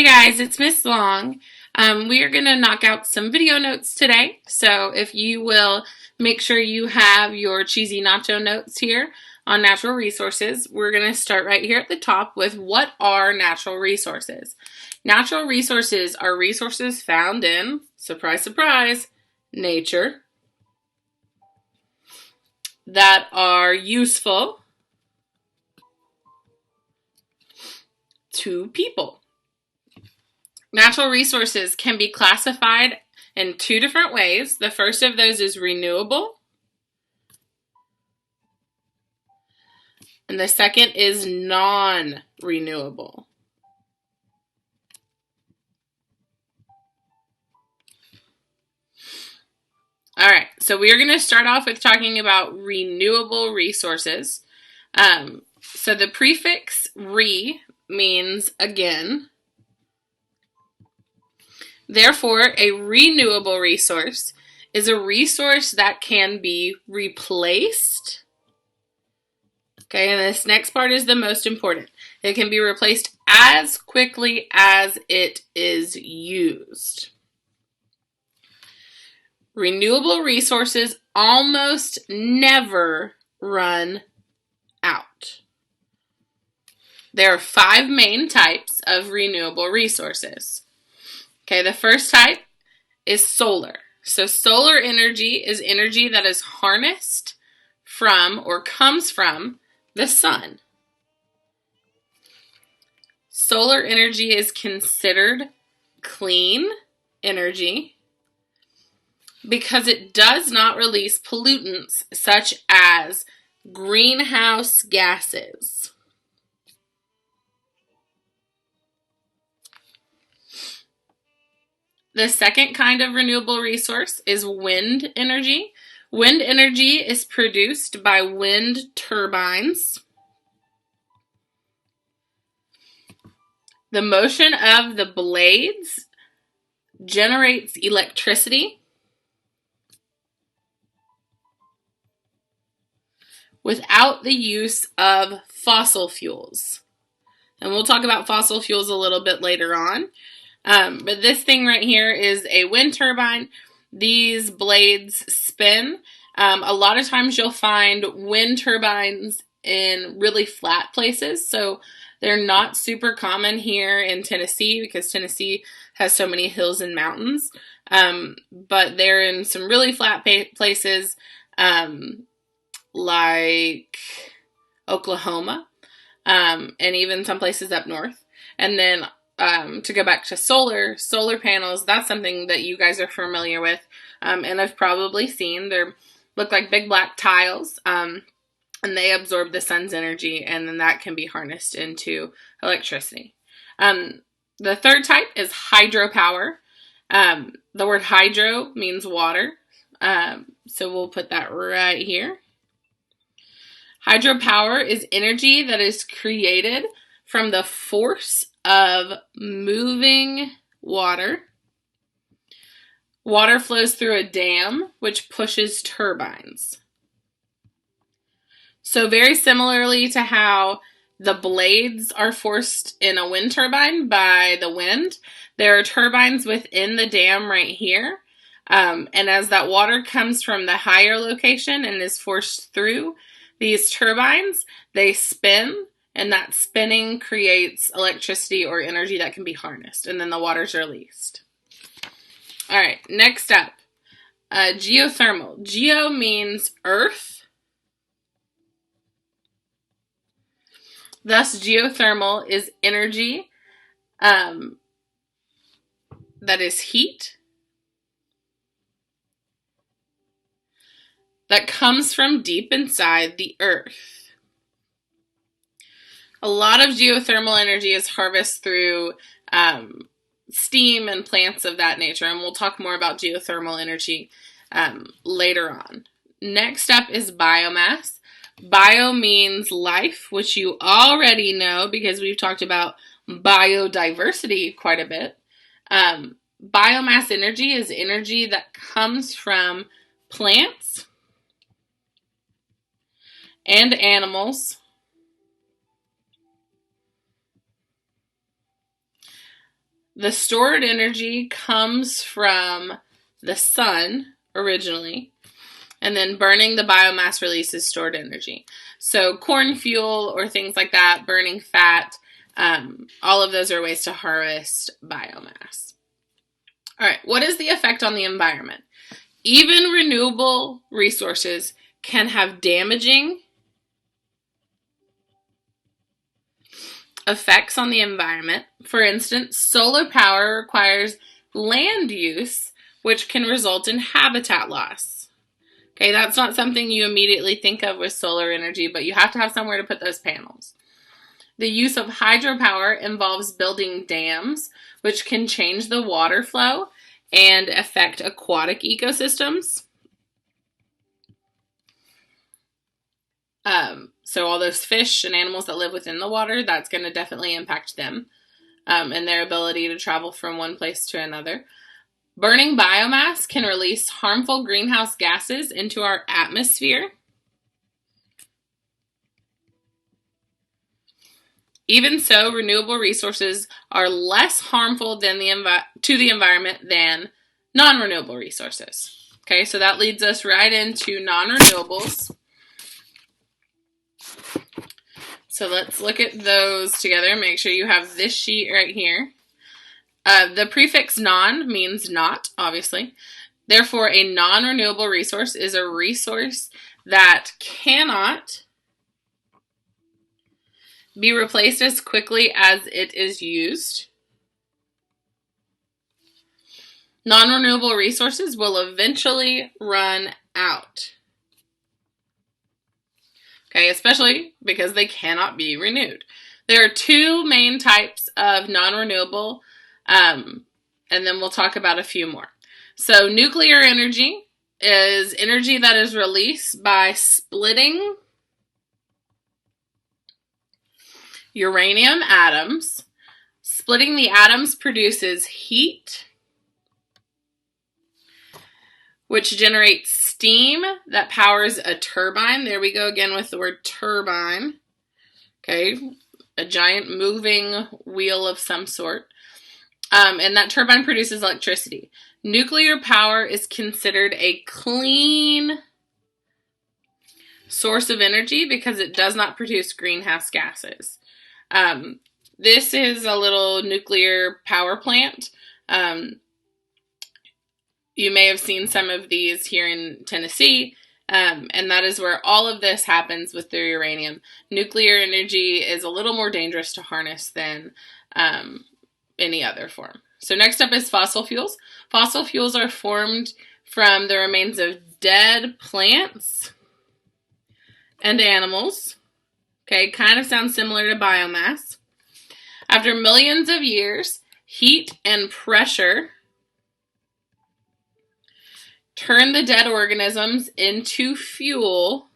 Hey guys, it's Miss Long. We are going to knock out some video notes today. So if you will make sure you have your cheesy nacho notes here on natural resources, we're going to start right here at the top with what are natural resources. Natural resources are resources found in, surprise, surprise, nature that are useful to people. Natural resources can be classified in two different ways. The first of those is renewable, and the second is non-renewable. All right, so we are going to start off with talking about renewable resources. So the prefix re means again. Therefore, a renewable resource is a resource that can be replaced. Okay, and this next part is the most important. It can be replaced as quickly as it is used. Renewable resources almost never run out. There are 5 main types of renewable resources. Okay, the first type is solar. So solar energy is energy that is harnessed from or comes from the sun. Solar energy is considered clean energy because it does not release pollutants such as greenhouse gases. The second kind of renewable resource is wind energy. Wind energy is produced by wind turbines. The motion of the blades generates electricity without the use of fossil fuels. And we'll talk about fossil fuels a little bit later on. But this thing right here is a wind turbine. These blades spin. A lot of times you'll find wind turbines in really flat places. So they're not super common here in Tennessee because Tennessee has so many hills and mountains. But they're in some really flat places like Oklahoma and even some places up north. And then to go back to solar panels, that's something that you guys are familiar with and have probably seen. They look like big black tiles, and they absorb the sun's energy, and then that can be harnessed into electricity. The third type is hydropower. The word hydro means water, so we'll put that right here. Hydropower is energy that is created from the force of moving water. Water flows through a dam, which pushes turbines. So very similarly to how the blades are forced in a wind turbine by the wind, there are turbines within the dam right here. And as that water comes from the higher location and is forced through these turbines, they spin. And that spinning creates electricity or energy that can be harnessed. And then the water's released. All right, next up, geothermal. Geo means earth. Thus, geothermal is energy that is heat that comes from deep inside the earth. A lot of geothermal energy is harvested through steam and plants of that nature, and we'll talk more about geothermal energy later on. Next up is biomass. Bio means life, which you already know because we've talked about biodiversity quite a bit. Biomass energy is energy that comes from plants and animals The stored energy comes from the sun originally, and then burning the biomass releases stored energy. So corn fuel or things like that, burning fat, all of those are ways to harvest biomass. All right, what is the effect on the environment? Even renewable resources can have damaging effects on the environment. For instance, solar power requires land use, which can result in habitat loss. Okay, that's not something you immediately think of with solar energy, but you have to have somewhere to put those panels. The use of hydropower involves building dams, which can change the water flow and affect aquatic ecosystems. So all those fish and animals that live within the water, that's going to definitely impact them and their ability to travel from one place to another. Burning biomass can release harmful greenhouse gases into our atmosphere. Even so, renewable resources are less harmful to the environment than non-renewable resources. Okay, so that leads us right into non-renewables. So let's look at those together. Make sure you have this sheet right here. The prefix non means not, obviously. Therefore, a non-renewable resource is a resource that cannot be replaced as quickly as it is used. Non-renewable resources will eventually run out. Okay, especially because they cannot be renewed. There are two main types of non-renewable, and then we'll talk about a few more. So nuclear energy is energy that is released by splitting uranium atoms. Splitting the atoms produces heat, which generates steam that powers a turbine. There we go again with the word turbine. Okay, a giant moving wheel of some sort. And that turbine produces electricity. Nuclear power is considered a clean source of energy because it does not produce greenhouse gases. This is a little nuclear power plant. You may have seen some of these here in Tennessee, and that is where all of this happens with the uranium. Nuclear energy is a little more dangerous to harness than any other form. So next up is fossil fuels. Fossil fuels are formed from the remains of dead plants and animals. Okay, kind of sounds similar to biomass. After millions of years, heat and pressure turn the dead organisms into fuel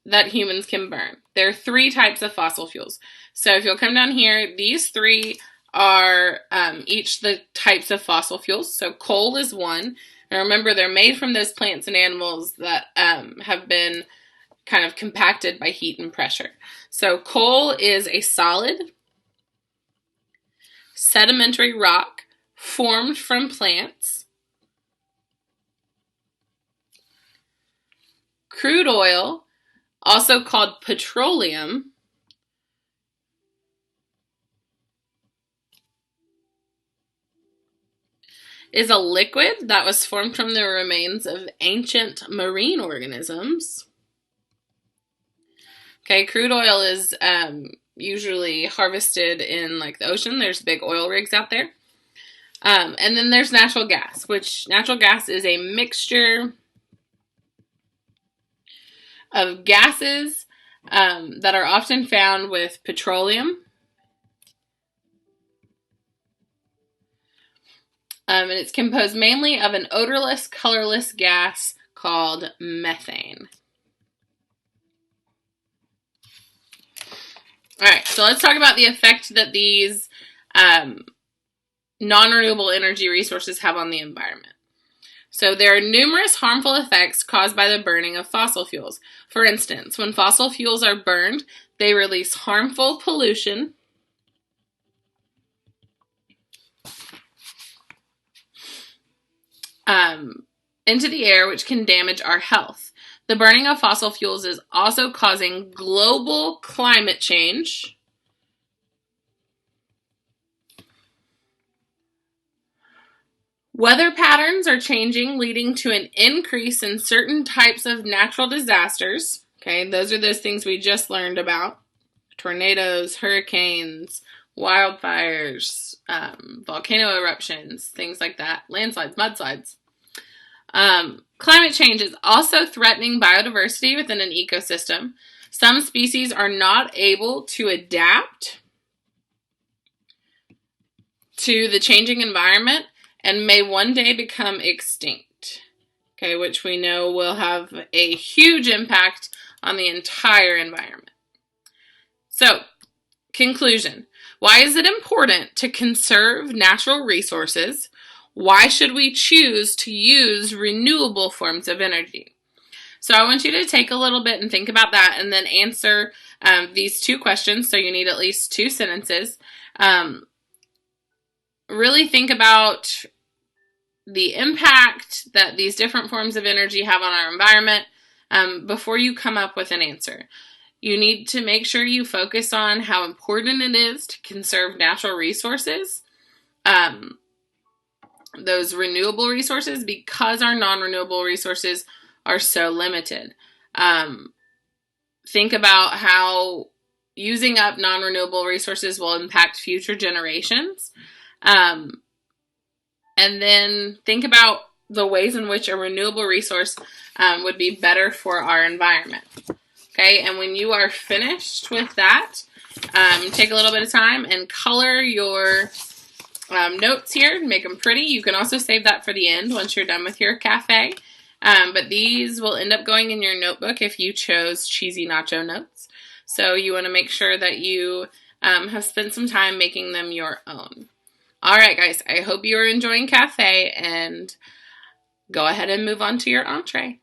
that humans can burn. There are three types of fossil fuels. So if you'll come down here, these three are each the types of fossil fuels. So coal is one. And remember, they're made from those plants and animals that have been kind of compacted by heat and pressure. So coal is a solid sedimentary rock formed from plants. Crude oil, also called petroleum, is a liquid that was formed from the remains of ancient marine organisms. Okay, crude oil is usually harvested in like the ocean. There's big oil rigs out there. And then there's natural gas, which natural gas is a mixture of gases that are often found with petroleum. And it's composed mainly of an odorless, colorless gas called methane. All right, so let's talk about the effect that these non-renewable energy resources have on the environment. So there are numerous harmful effects caused by the burning of fossil fuels. For instance, when fossil fuels are burned, they release harmful pollution into the air, which can damage our health. The burning of fossil fuels is also causing global climate change. Weather patterns are changing, leading to an increase in certain types of natural disasters. Okay, those are those things we just learned about. Tornadoes, hurricanes, wildfires, volcano eruptions, things like that, landslides, mudslides. Climate change is also threatening biodiversity within an ecosystem. Some species are not able to adapt to the changing environment and may one day become extinct, okay, which we know will have a huge impact on the entire environment. So, conclusion. Why is it important to conserve natural resources? Why should we choose to use renewable forms of energy? So I want you to take a little bit and think about that and then answer these two questions. So you need at least 2 sentences. Really think about the impact that these different forms of energy have on our environment before you come up with an answer. You need to make sure you focus on how important it is to conserve natural resources, those renewable resources, because our non-renewable resources are so limited. Think about how using up non-renewable resources will impact future generations. And then think about the ways in which a renewable resource would be better for our environment. Okay, and when you are finished with that, take a little bit of time and color your notes here and make them pretty. You can also save that for the end once you're done with your cafe. But these will end up going in your notebook if you chose cheesy nacho notes. So you want to make sure that you have spent some time making them your own. All right, guys, I hope you are enjoying cafe, and go ahead and move on to your entree.